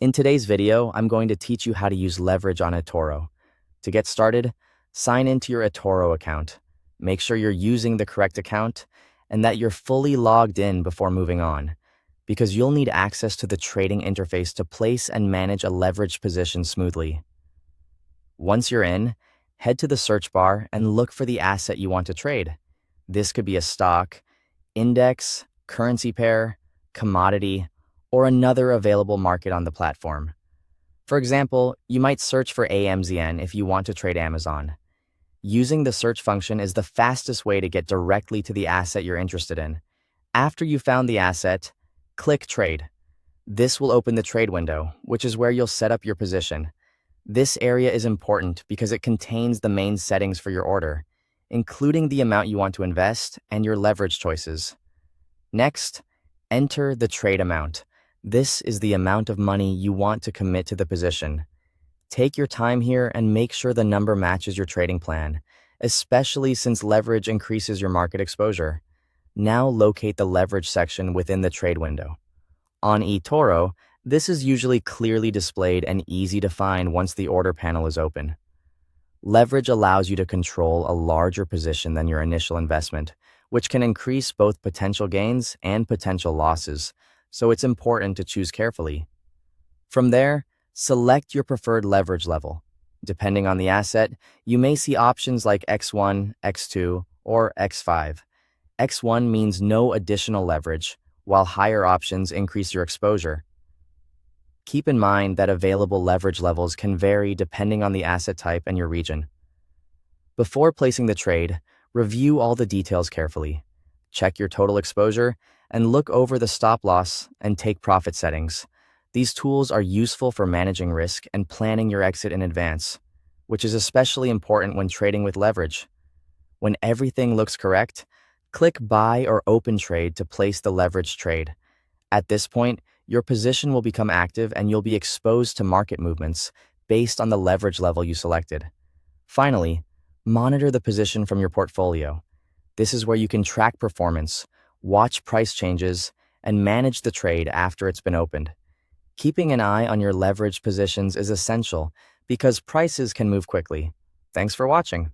In today's video, I'm going to teach you how to use leverage on eToro. To get started, sign into your eToro account. Make sure you're using the correct account and that you're fully logged in before moving on, because you'll need access to the trading interface to place and manage a leveraged position smoothly. Once you're in, head to the search bar and look for the asset you want to trade. This could be a stock, index, currency pair, commodity, or another available market on the platform. For example, you might search for AMZN if you want to trade Amazon. Using the search function is the fastest way to get directly to the asset you're interested in. After you found the asset, click Trade. This will open the trade window, which is where you'll set up your position. This area is important because it contains the main settings for your order, including the amount you want to invest and your leverage choices. Next, enter the trade amount. This is the amount of money you want to commit to the position. Take your time here and make sure the number matches your trading plan, especially since leverage increases your market exposure. Now locate the leverage section within the trade window. On eToro, this is usually clearly displayed and easy to find once the order panel is open. Leverage allows you to control a larger position than your initial investment, which can increase both potential gains and potential losses, so it's important to choose carefully. From there, select your preferred leverage level. Depending on the asset, you may see options like X1, X2, or X5. X1 means no additional leverage, while higher options increase your exposure. Keep in mind that available leverage levels can vary depending on the asset type and your region. Before placing the trade, review all the details carefully. Check your total exposure and look over the stop loss and take profit settings. These tools are useful for managing risk and planning your exit in advance, which is especially important when trading with leverage. When everything looks correct, click Buy or Open Trade to place the leveraged trade. At this point, your position will become active and you'll be exposed to market movements based on the leverage level you selected. Finally, monitor the position from your portfolio. This is where you can track performance, watch price changes, and manage the trade after it's been opened. Keeping an eye on your leveraged positions is essential because prices can move quickly. Thanks for watching.